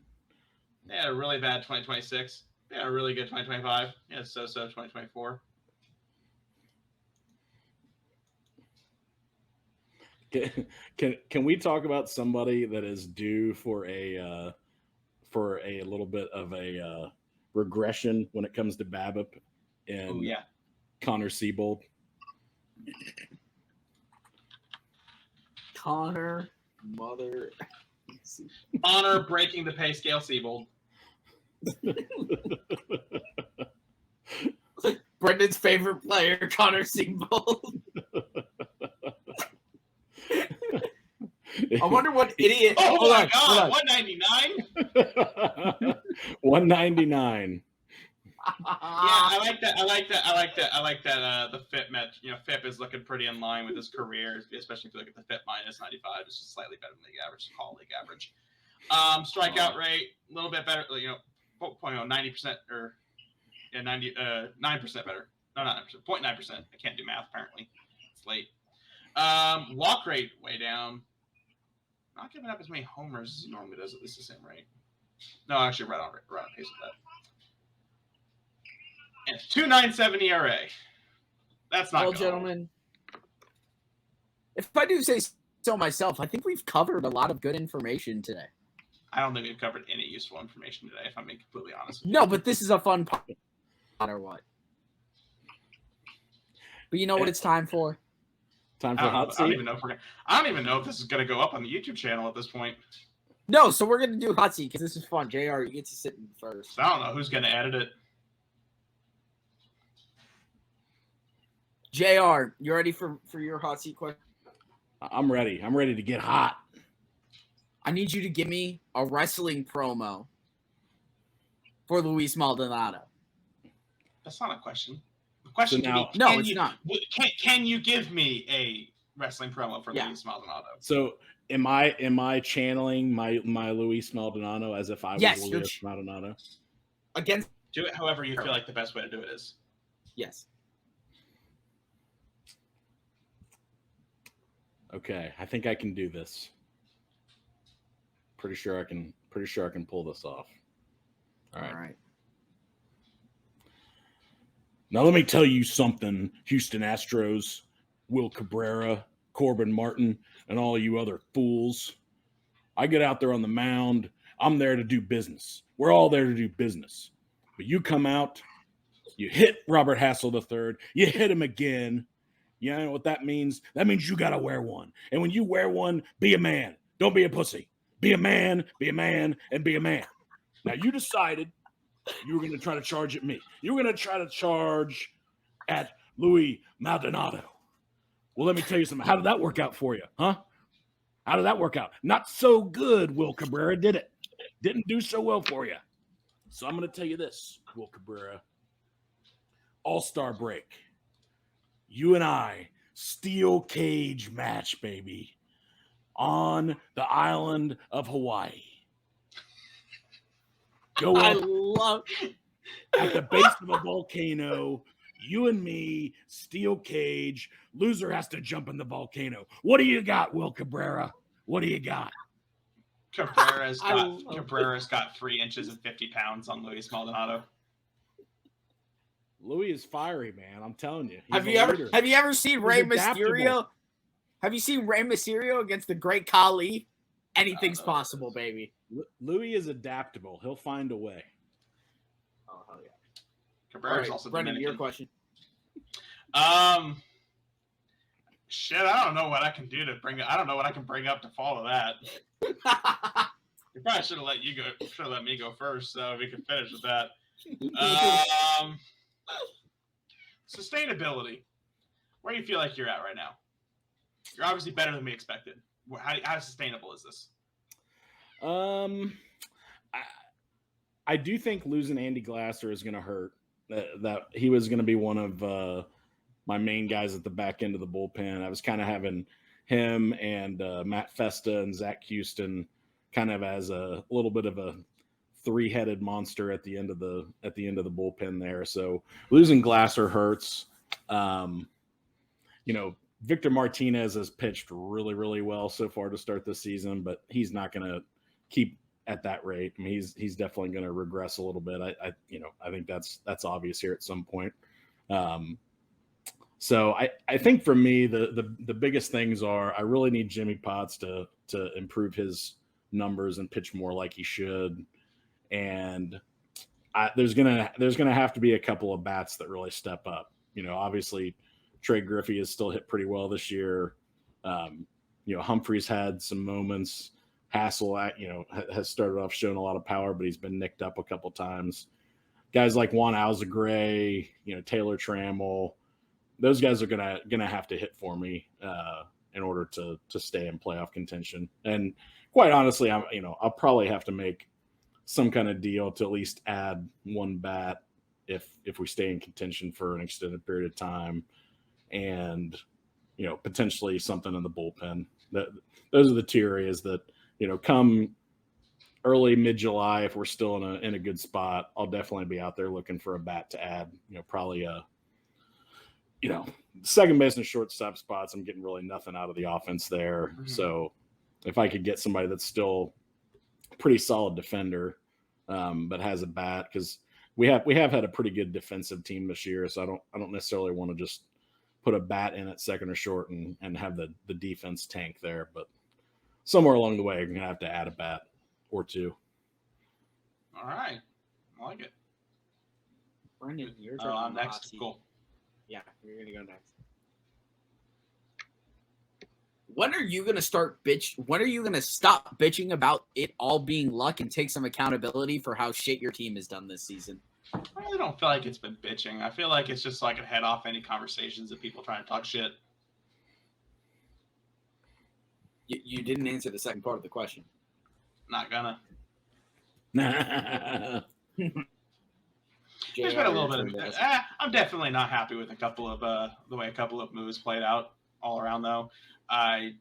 they had a really bad 2026. They had a really good 2025. Yeah, so 2024.
Can we talk about somebody that is due for a little bit of a regression when it comes to BABIP and Connor Siebold?
Connor
breaking the pay scale, Siebold.
Brendan's favorite player, Connor Siebold. I wonder what idiot.
Oh my God, 199.
199.
Yeah, I like that. The FIP FIP is looking pretty in line with his career, especially if you look at the FIP minus 95. It's just slightly better than league average, call league average. Strikeout rate a little bit better. 90% or 9% better. No, not 9%. 0.9%. I can't do math apparently. It's late. Walk rate way down. Not giving up as many homers as he normally does, at least the same rate. No, actually, right on pace with that. And 2.97 ERA. That's not
well,
good.
Gentlemen. If I do say so myself, I think we've covered a lot of good information today.
I don't think we've covered any useful information today, if I'm being completely honest.
No, but this is a fun part, or what? But you know what it's time for?
Time for hot seat.
I don't even know if this is gonna go up on the YouTube channel at this point.
No, so we're gonna do hot seat because this is fun. JR, you get to sit in first.
I don't know who's gonna edit it.
JR, you ready for your hot seat question?
I'm ready. I'm ready to get hot.
I need you to give me a wrestling promo for Luis Maldonado.
That's not a question. The question
not.
Can you give me a wrestling promo for Luis Maldonado?
So am I channeling my Luis Maldonado as if I was Luis Maldonado?
Against
do it however you feel like the best way to do it is.
Yes.
Okay, I think I can do this. Pretty sure I can pull this off. All right. Now let me tell you something, Houston Astros, Will Cabrera, Corbin Martin, and all you other fools. I get out there on the mound. I'm there to do business. We're all there to do business. But you come out, you hit Robert Hassel III, you hit him again. You know what that means? That means you got to wear one. And when you wear one, be a man. Don't be a pussy. Be a man, and be a man. Now, you decided you were going to try to charge at me. You were going to try to charge at Louis Maldonado. Well, let me tell you something. How did that work out for you, huh? How did that work out? Not so good, Will Cabrera, did it? Didn't do so well for you. So I'm going to tell you this, Will Cabrera. All-Star break. You and I, steel cage match, baby, on the island of Hawaii. Go
I
up
love
at the base of a volcano. You and me, steel cage. Loser has to jump in the volcano. What do you got, Will Cabrera? What do you got?
Cabrera's got 3 inches and 50 pounds on Luis Maldonado.
Louis is fiery, man. I'm telling you.
Have you ever seen Rey Mysterio? Have you seen Rey Mysterio against the Great Khali? Anything's possible, baby.
Louis is adaptable. He'll find a way.
Oh hell yeah!
Cabrera's also
Brenden,
Dominican.
your question.
Shit, I don't know what I can do to bring. I don't know what I can bring up to follow that. You probably should have let you go. Should have let me go first, so we can finish with that. Sustainability. Where do you feel like you're at right now? You're obviously better than we expected. How sustainable is this?
I do think losing Andy Glasser is going to hurt. That he was going to be one of my main guys at the back end of the bullpen. I was kind of having him and Matt Festa and Zach Houston kind of as a little bit of a 3-headed monster at the end of the bullpen there. So losing Glasser hurts. Victor Martinez has pitched really, really well so far to start the season, but he's not going to keep at that rate. I mean, he's definitely going to regress a little bit. I think that's obvious here at some point. So I think for me, the biggest things are I really need Jimmy Potts to improve his numbers and pitch more like he should. And there's gonna have to be a couple of bats that really step up. Obviously Trey Griffey has still hit pretty well this year. Humphrey's had some moments. Hassel, has started off showing a lot of power, but he's been nicked up a couple times. Guys like Juan Alzagray, Taylor Trammell, those guys are gonna have to hit for me in order to stay in playoff contention. And quite honestly, I'll probably have to make some kind of deal to at least add one bat if we stay in contention for an extended period of time, and potentially something in the bullpen. Those are the 2 areas that come early mid-July, if we're still in a good spot, I'll definitely be out there looking for a bat to add. Probably second base and shortstop spots. I'm getting really nothing out of the offense there. Mm-hmm. So if I could get somebody that's still pretty solid defender, but has a bat, because we have had a pretty good defensive team this year. So I don't necessarily want to just put a bat in at second or short and have the defense tank there. But somewhere along the way, I'm going to have to add a bat or 2.
All right. I like it.
Brenden, you're
I'm next. Cool.
Yeah, you're going to go next. When are you going to stop bitching about it all being luck and take some accountability for how shit your team has done this season?
I really don't feel like it's been bitching. I feel like it's just like a head off any conversations of people trying to talk shit.
You didn't answer the second part of the question.
Not gonna.
Nah.
There's been a little bit of. I'm definitely not happy with a couple of the way a couple of moves played out all around, though. I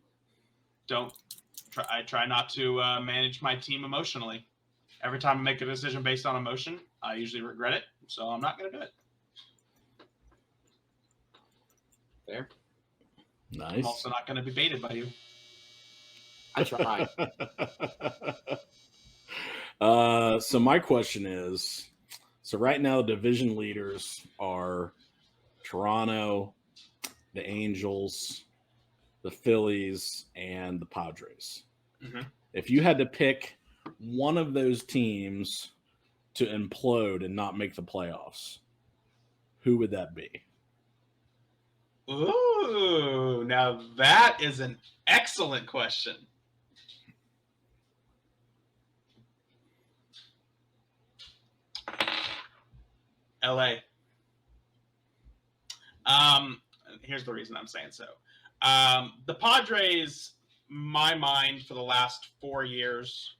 try not to manage my team emotionally. Every time I make a decision based on emotion, I usually regret it. So I'm not going to do it.
Fair.
Nice.
I'm also not going to be baited by you.
I try.
So my question is, so right now the division leaders are Toronto, the Angels, the Phillies, and the Padres.
Mm-hmm.
If you had to pick one of those teams to implode and not make the playoffs, who would that be?
Ooh, now that is an excellent question. LA. Here's the reason I'm saying so. The Padres, my mind, for the last 4 years,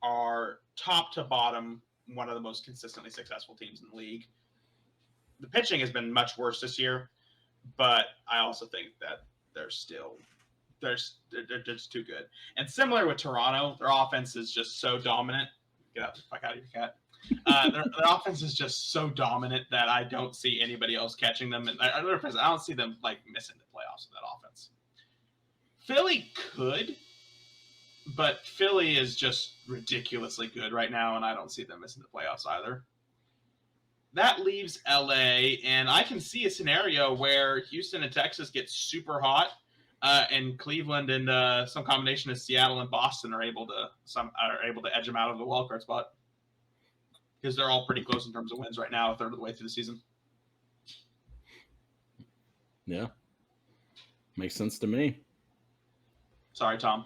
are top to bottom one of the most consistently successful teams in the league. The pitching has been much worse this year, but I also think that they're just too good. And similar with Toronto, their offense is just so dominant. Get out the fuck out of your cat. Their offense is just so dominant that I don't see anybody else catching them. And I don't see them like missing the playoffs with that offense. Philly could, but Philly is just ridiculously good right now, and I don't see them missing the playoffs either. That leaves LA, and I can see a scenario where Houston and Texas get super hot, and Cleveland and some combination of Seattle and Boston are able to edge them out of the wild card spot, because they're all pretty close in terms of wins right now, a third of the way through the season.
Yeah, makes sense to me.
Sorry, Tom.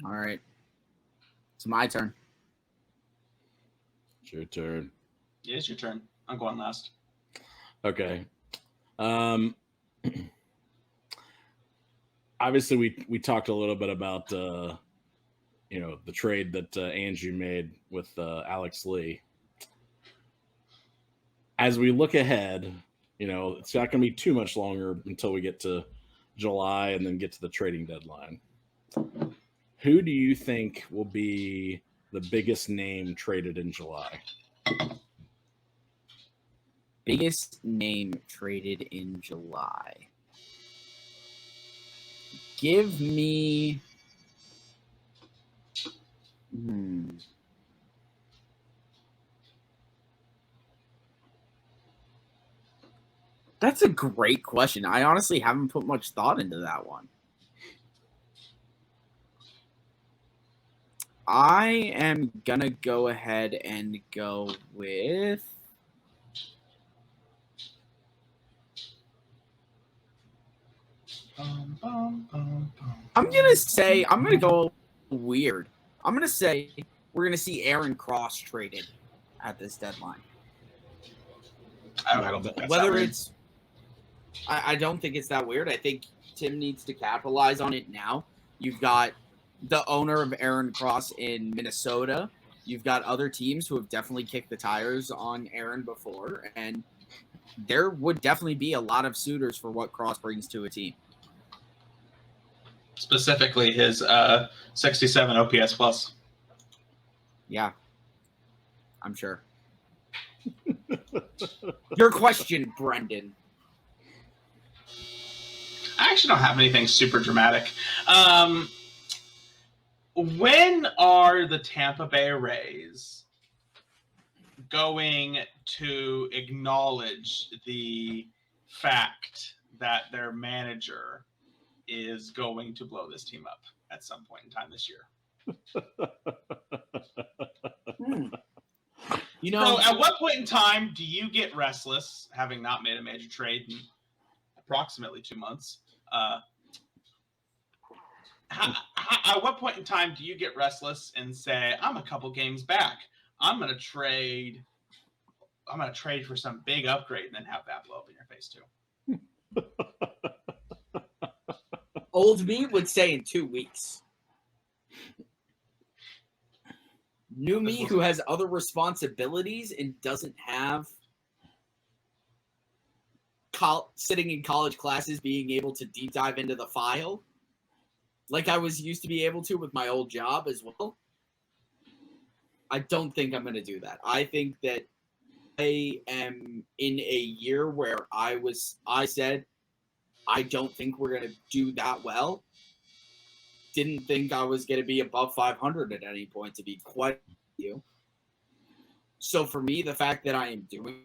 All right, it's my turn.
It's your turn.
Yeah, it's your turn. I'm going last.
Okay. Obviously, we talked a little bit about the trade that Angie made with Alex Lee. As we look ahead, it's not going to be too much longer until we get to July and then get to the trading deadline. Who do you think will be the biggest name traded in July?
Biggest name traded in July. Give me. That's a great question. I honestly haven't put much thought into that one. I am going to go ahead and go with. I'm going to go weird. I'm going to say we're going to see Aaron Cross traded at this deadline.
I don't think that's that weird.
I don't think it's that weird. I think Tim needs to capitalize on it now. You've got the owner of Aaron Cross in Minnesota. You've got other teams who have definitely kicked the tires on Aaron before, and there would definitely be a lot of suitors for what Cross brings to a team.
Specifically his 67 OPS plus.
Yeah, I'm sure. Your question, Brenden.
I actually don't have anything super dramatic. When are the Tampa Bay Rays going to acknowledge the fact that their manager is going to blow this team up at some point in time this year? So at what point in time do you get restless, having not made a major trade in approximately 2 months? At what point in time do you get restless and say, I'm a couple games back, I'm going to trade for some big upgrade, and then have that blow up in your face too?
Old me would say in 2 weeks. New me, who has other responsibilities and doesn't have sitting in college classes being able to deep dive into the file like I was used to be able to with my old job as well. I don't think I'm going to do that. I think that I am in a year where I said, I don't think we're going to do that well. Didn't think I was going to be above 500 at any point, to be quite you. So for me, the fact that I am doing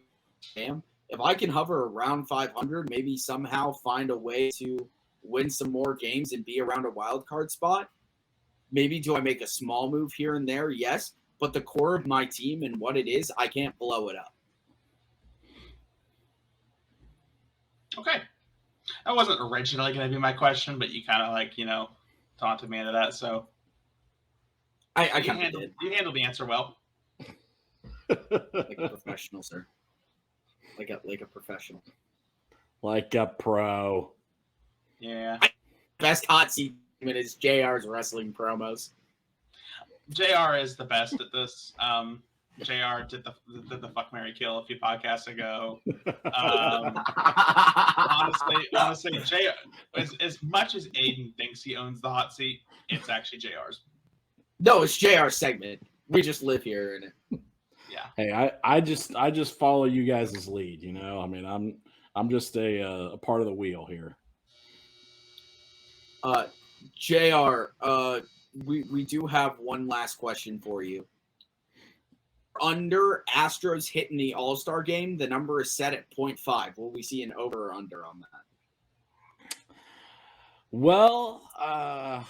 if I can hover around 500, maybe somehow find a way to win some more games and be around a wild card spot? Maybe do I make a small move here and there? Yes. But the core of my team and what it is, I can't blow it up.
Okay. That wasn't originally going to be my question, but you kind of like, taunted me into that. So
I
you
kind of did.
You handled the answer well.
Like a professional, sir. Like a professional.
Like a pro.
Yeah.
Best hot seat is JR's wrestling promos.
JR is the best at this. JR did the fuck, marry, kill a few podcasts ago. Honestly, JR, as much as Aiden thinks he owns the hot seat, it's actually JR's.
No, it's JR's segment. We just live here in it.
Yeah.
Hey, I just follow you guys' lead. I mean, I'm just a part of the wheel here.
JR, we do have one last question for you. Under Astros hitting the All-Star game, the number is set at 0.5. Will we see an over or under on that?
Well, I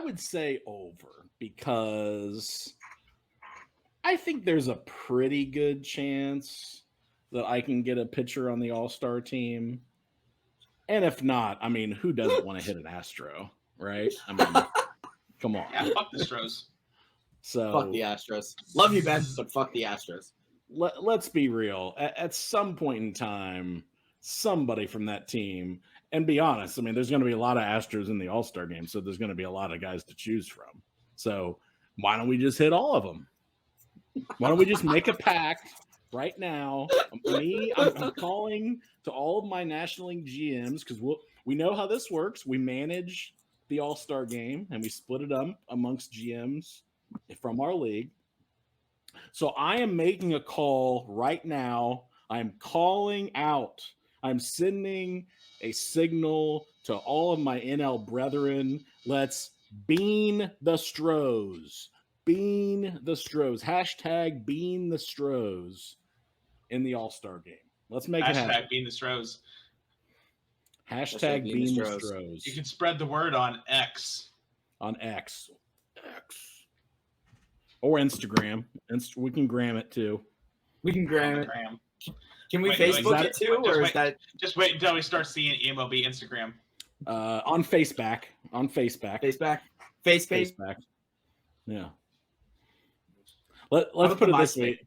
would say over because I think there's a pretty good chance that I can get a pitcher on the All-Star team. And if not, I mean, who doesn't want to hit an Astro, right? I mean, come on.
Yeah, fuck the Astros.
So
Fuck the Astros. Love you, Ben, but fuck the Astros.
Let's be real. At some point in time, somebody from that team, and be honest, I mean, there's going to be a lot of Astros in the All-Star game, so there's going to be a lot of guys to choose from. So why don't we just hit all of them? Why don't we just make a pact right now? I'm calling to all of my National League GMs because we know how this works. We manage the All-Star game, and we split it up amongst GMs from our league. So I am making a call right now. I'm calling out. I'm sending a signal to all of my NL brethren. Let's bean the Stros. Bean the Stros. Hashtag bean the Stros in the All-Star game. Let's make it happen.
Hashtag bean the Stros.
Hashtag bean the Stros.
You can spread the word on X.
On X. Or Instagram. We can gram it too.
We can gram it. Can we
Wait,
Facebook it too, or is that?
Just wait until we start seeing eMLB Instagram.
On Faceback. Faceback. Yeah. Let's put it this way.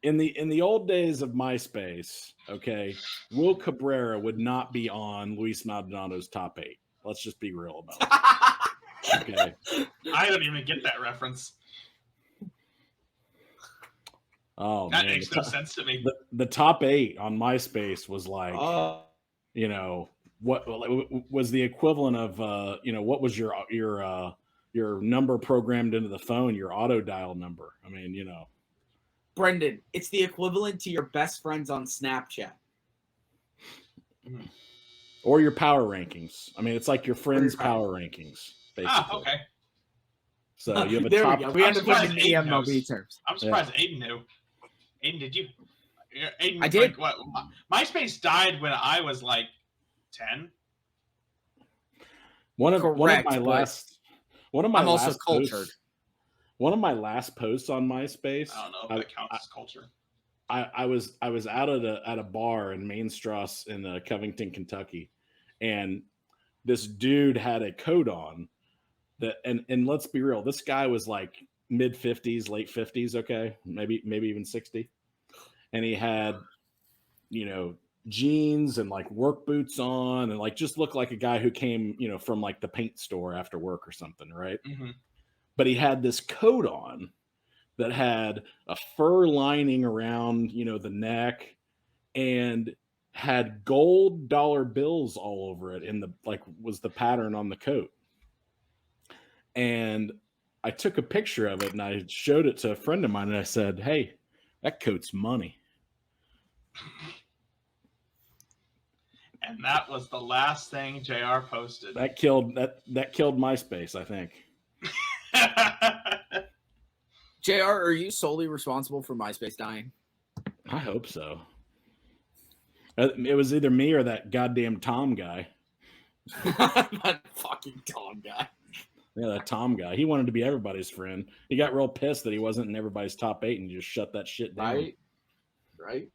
In the old days of MySpace, okay, Will Cabrera would not be on Luis Maldonado's top 8. Let's just be real about it. Okay.
I don't even get that reference.
Oh,
that
man.
makes no sense to me.
The top 8 on MySpace was like, what was the equivalent of, what was your number programmed into the phone, your auto dial number? I mean,
Brenden, it's the equivalent to your best friends on Snapchat.
Or your power rankings. I mean, it's like your friends' power rankings, basically.
Ah, okay.
So you have a
there
top.
We go. We had to put in eMLB terms.
I'm surprised Aiden knew. Aiden, did you? Aiden,
I did.
Like, what? MySpace died when I was like 10.
One of my last. I'm
also cultured.
One of my last posts on MySpace.
I don't know if that counts as culture.
I was out at a bar in Main Strasse in Covington, Kentucky, and this dude had a coat on that, and let's be real, this guy was like mid 50s, late 50s, okay, maybe even 60, and he had jeans and like work boots on, and like just looked like a guy who came from like the paint store after work or something, right?
Mm-hmm.
But he had this coat on that had a fur lining around, the neck, and had gold dollar bills all over it was the pattern on the coat. And I took a picture of it and I showed it to a friend of mine and I said, "Hey, that coat's money."
And that was the last thing JR posted.
That killed MySpace, I think.
JR, are you solely responsible for MySpace dying?
I hope so. It was either me or that goddamn Tom guy.
That fucking Tom guy.
Yeah, that Tom guy. He wanted to be everybody's friend. He got real pissed that he wasn't in everybody's top 8 and just shut that shit down.
Right.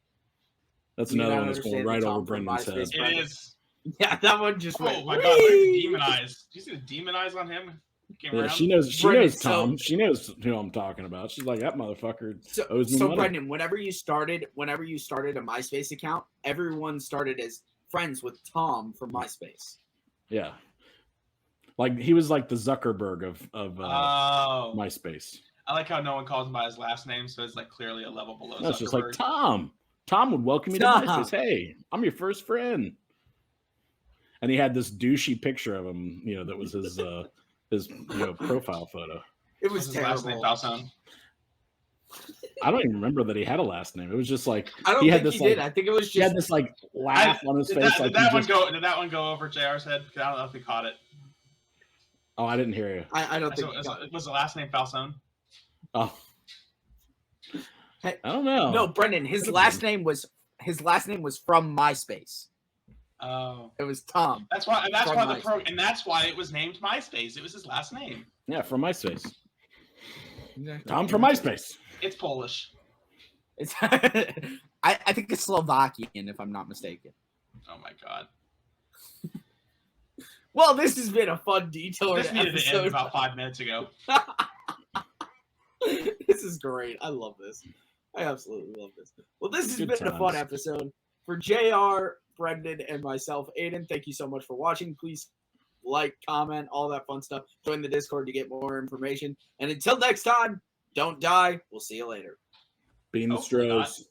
That's
Do you
another
not
one that's going
understand
right
the
over
Tom from
Brendan's head.
MySpace?
It is.
Yeah, that one just went.
Oh my god, look at demonize. Do you see the demonize on him? Came
Yeah,
around.
she knows
Brendan,
Tom. She knows who I'm talking about. She's like, that motherfucker owes me
So
money.
Brendan, whenever you started a MySpace account, everyone started as friends with Tom from MySpace.
Yeah. Like he was like the Zuckerberg of
Oh.
MySpace.
I like how no one calls him by his last name, so it's like clearly a level below.
That's just like
Zuckerberg.
Tom. Tom would welcome me to
Tom.
MySpace. Hey, I'm your first friend. And he had this douchey picture of him, that was his profile photo.
It
What's
was
his last name,
terrible.
Falzone?
I don't even remember that he had a last name. It was just like
I don't
he had
think
this
he did.
like
I think it was
he had
just.
this like laugh on his face.
Did that one go over JR's head? 'Cause I don't know if he caught it.
Oh, I didn't hear you.
I don't think.
Was the last name Falzone?
Oh,
Hey,
I don't know.
No, Brendan. His last name was from MySpace.
Oh,
It was Tom.
that's why
From
that's why it was named MySpace. It was his last name.
Yeah, from MySpace. Tom from MySpace.
It's Polish.
It's. I think it's Slovakian, if I'm not mistaken.
Oh my god.
Well, this has been a fun detour.
This needed to end about 5 minutes ago.
This is great. I love this. I absolutely love this. Well, this has
Good
been a fun
times.
episode. For JR, Brendan, and myself, Aiden, thank you so much for watching. Please like, comment, all that fun stuff. Join the Discord to get more information. And until next time, don't die. We'll see you later.
Being the
Hopefully not.
Stros.